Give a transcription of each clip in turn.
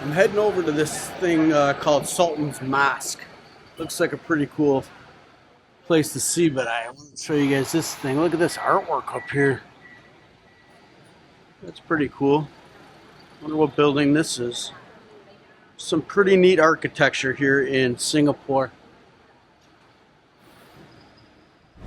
I'm heading over to this thing called Sultans Mosque. Looks like a pretty cool place to see, but I want to show you guys this thing. Look at this artwork up here. That's pretty cool. Wonder what building this is. Some pretty neat architecture here in Singapore.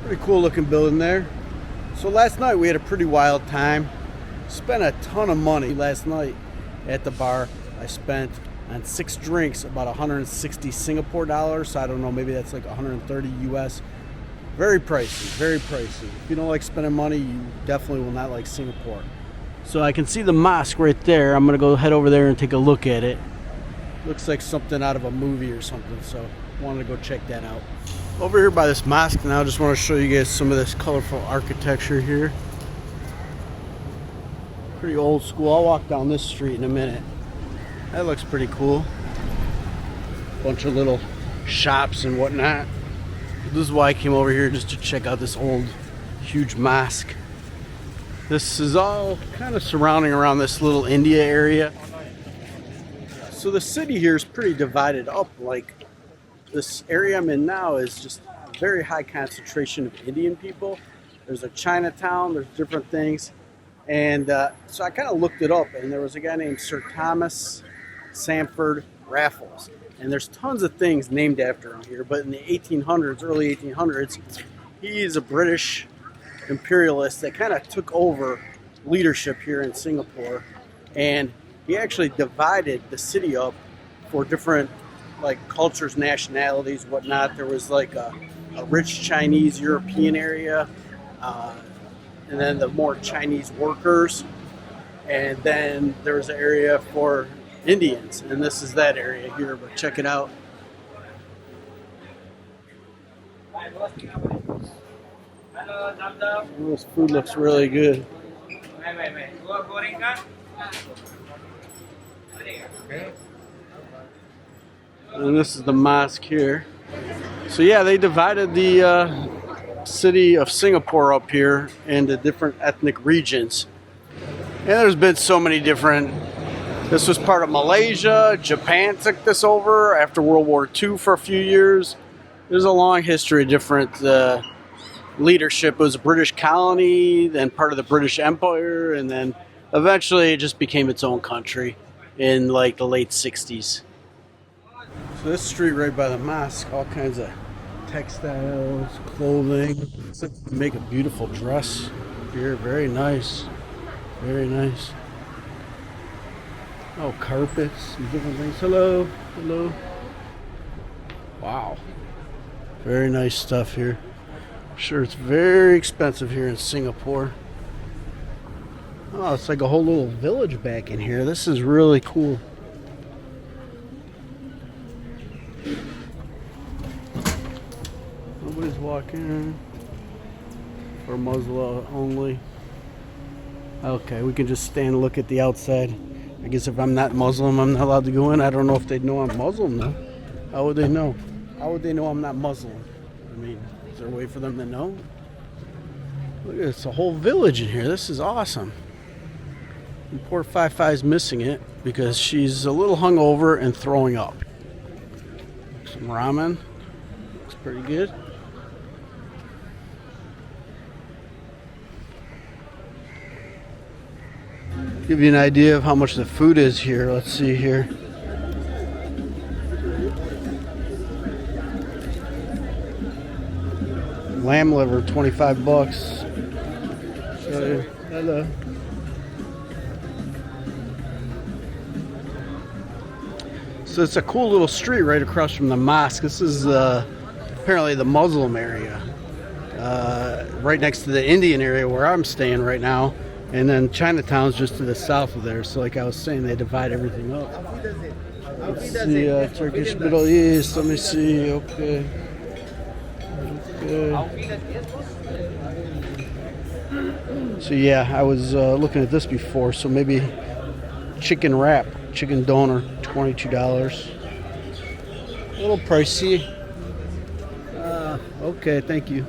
Pretty cool looking building there. So last night we had a pretty wild time. Spent a ton of money last night at the bar. I spent on 6 drinks about 160 Singapore dollars. So I don't know, maybe that's like 130 US. Very pricey, very pricey. If you don't like spending money, you definitely will not like Singapore. So I can see the mosque right there. I'm gonna go head over there and take a look at it. Looks like something out of a movie or something, so wanted to go check that out. Over here by this mosque now, I just want to show you guys some of this colorful architecture here. Pretty old school. I'll walk down this street in a minute. That looks pretty cool. Bunch of little shops and whatnot. This is why I came over here, just to check out this old, huge mosque. This is all kind of surrounding around this little India area. So the city here is pretty divided up. Like this area I'm in now is just a very high concentration of Indian people. There's a Chinatown, there's different things. And so I kind of looked it up, and there was a guy named Sir Thomas Sanford Raffles. And there's tons of things named after him here. But in the 1800s, early 1800s, he's a British imperialist that kind of took over leadership here in Singapore. And he actually divided the city up for different like cultures, nationalities, whatnot. There was like a rich Chinese European area, and then the more Chinese workers, and then there was an area for Indians, and this is that area here, but check it out. This food looks really good. And this is the mosque here. So yeah, they divided the city of Singapore up here into different ethnic regions. And there's been so many different. This was part of Malaysia. Japan took this over after World War II for a few years. There's a long history of different leadership. It was a British colony, then part of the British Empire, and then eventually it just became its own country in like the late 60s. So this street right by the mosque, all kinds of textiles, clothing. It's like to make a beautiful dress here. Very nice. Very nice. Oh, carpets and different things. Hello. Hello. Wow. Very nice stuff here. I'm sure it's very expensive here in Singapore. Oh, it's like a whole little village back in here. This is really cool. Nobody's walking. For Muslim only. Okay, we can just stand and look at the outside. I guess if I'm not Muslim, I'm not allowed to go in. I don't know if they'd know I'm Muslim though. How would they know? How would they know I'm not Muslim? I mean, is there a way for them to know? Look at this, it's a whole village in here. This is awesome. And poor Fi-Fi's missing it because she's a little hungover and throwing up. Some ramen. Looks pretty good. Give you an idea of how much the food is here. Let's see here. Lamb liver, 25 bucks. Hello. So it's a cool little street right across from the mosque. This is apparently the Muslim area. Right next to the Indian area where I'm staying right now. And then Chinatown's just to the south of there. So like I was saying, they divide everything up. Let's see, Turkish Middle East. Let me see. Okay. So yeah, I was looking at this before. So maybe chicken wrap, chicken doner, $22. A little pricey. Okay, thank you.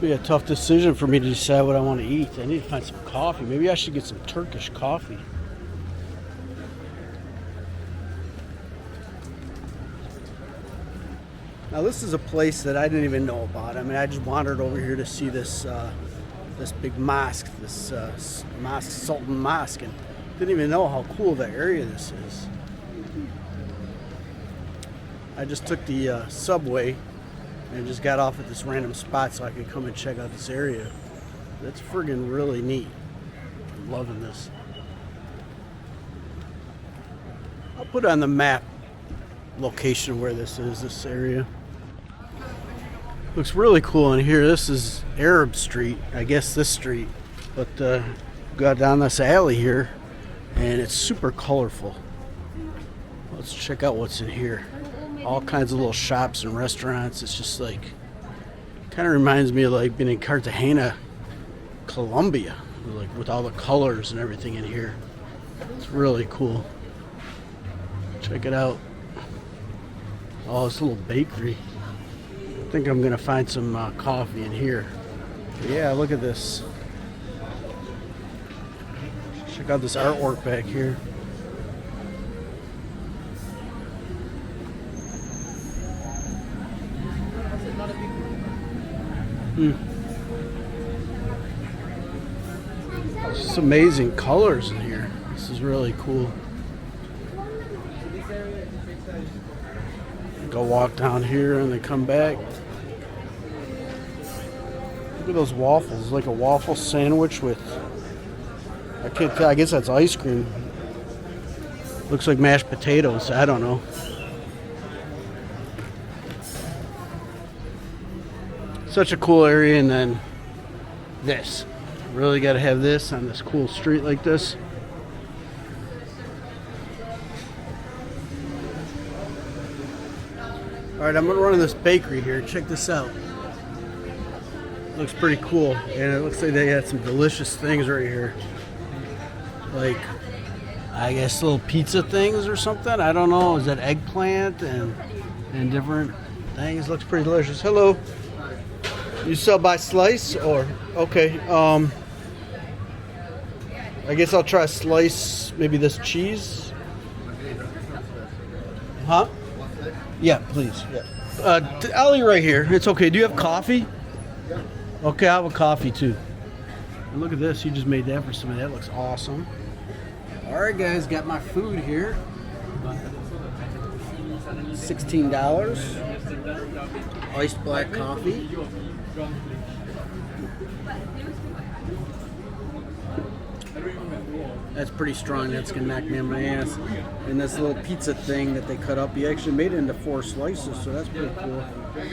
Be a tough decision for me to decide what I want to eat. I need to find some coffee. Maybe I should get some Turkish coffee. Now this is a place that I didn't even know about. I mean, I just wandered over here to see this this big mosque, this mosque, Sultan Mosque, and didn't even know how cool the area this is. I just took the subway and just got off at this random spot so I could come and check out this area. That's friggin' really neat. I'm loving this. I'll put on the map location where this is, this area. Looks really cool in here. This is Arab Street, I guess this street. But got down this alley here and it's super colorful. Let's check out what's in here. All kinds of little shops and restaurants. It's just like, kind of reminds me of like being in Cartagena, Colombia, like with all the colors and everything in here. It's really cool. Check it out. Oh, this little bakery. I think I'm gonna find some coffee in here. But yeah, look at this. Check out this artwork back here. It's just amazing colors in here. This is really cool. Go walk down here and then come back. Look at those waffles. Like a waffle sandwich with, I can't tell, I guess that's ice cream. Looks like mashed potatoes. I don't know. Such a cool area. And then this. Really got to have this on this cool street like this. Alright, I'm going to run to this bakery here. Check this out. Looks pretty cool. And it looks like they got some delicious things right here. Like, I guess little pizza things or something. I don't know. Is that eggplant and different things? Looks pretty delicious. Hello. You sell by slice or? Okay. I guess I'll try a slice, maybe this cheese. Huh? Yeah, please. Yeah. I'll eat right here. It's okay. Do you have coffee? Okay, I'll have a coffee too. And look at this. He just made that for somebody. That looks awesome. All right, guys. Got my food here. $16. Iced black coffee. That's pretty strong. That's gonna knock me on my ass. And this little pizza thing that they cut up, he actually made it into 4 slices, so that's pretty cool.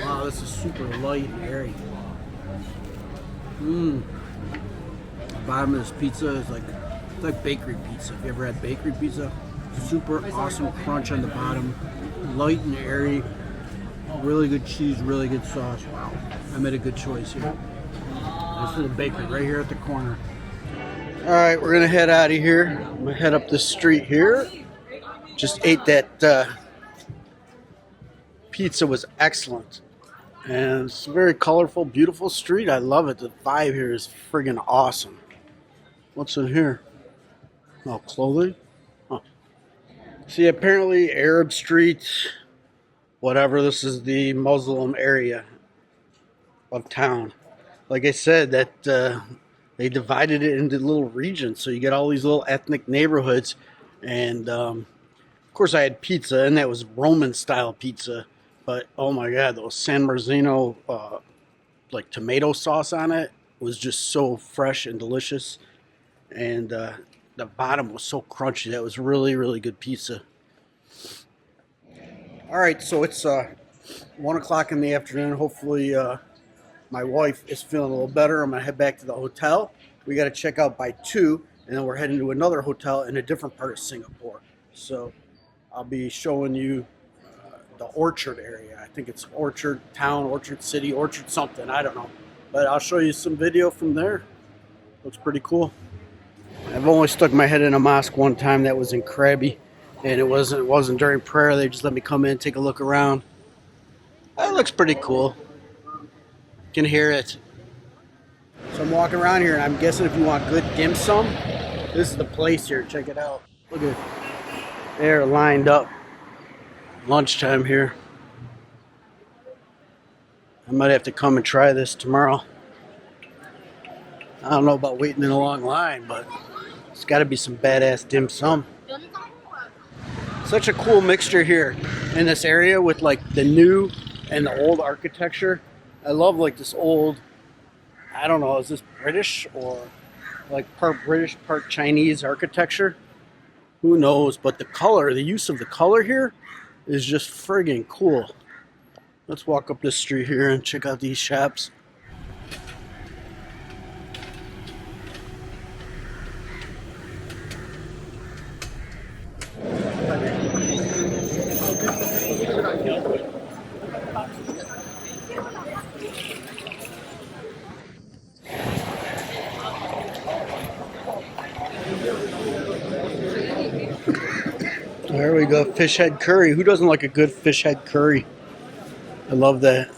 Wow, this is super light and airy. The bottom of this pizza is like, it's like bakery pizza. If you ever had bakery pizza, super awesome crunch on the bottom, light and airy. Really good cheese, really good sauce. Wow, I made a good choice here. This little bakery right here at the corner. All right, we're gonna head out of here. I'm gonna head up this street here. Just ate that pizza, was excellent. And it's a very colorful, beautiful street. I love it. The vibe here is friggin' awesome. What's in here? Oh, clothing? Huh. See, apparently Arab Street, whatever, this is the Muslim area of town. Like I said, that they divided it into little regions, so you get all these little ethnic neighborhoods. And of course I had pizza, and that was Roman style pizza, but oh my god, those San Marzino like tomato sauce on it was just so fresh and delicious. And the bottom was so crunchy. That was really, really good pizza. All right, so it's 1 o'clock in the afternoon. Hopefully my wife is feeling a little better. I'm gonna head back to the hotel. We got to check out by 2, and then we're heading to another hotel in a different part of Singapore. So I'll be showing you the Orchard area. I think it's Orchard Town, Orchard City, Orchard something. I don't know, but I'll show you some video from there. Looks pretty cool. I've only stuck my head in a mosque one time. That was in Krabi, and it wasn't during prayer. They just let me come in, take a look around. That looks pretty cool. Can hear it. So I'm walking around here, and I'm guessing if you want good dim sum, this is the place here. Check it out. Look at, they're lined up. Lunchtime here. I might have to come and try this tomorrow. I don't know about waiting in a long line, but it's got to be some badass dim sum. Such a cool mixture here in this area with like the new and the old architecture. I love like this old, I don't know, is this British or like part British, part Chinese architecture? Who knows? But the color, the use of the color here is just friggin' cool. Let's walk up this street here and check out these shops. There we go, fish head curry. Who doesn't like a good fish head curry? I love that.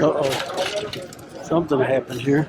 Uh-oh. Something happened here.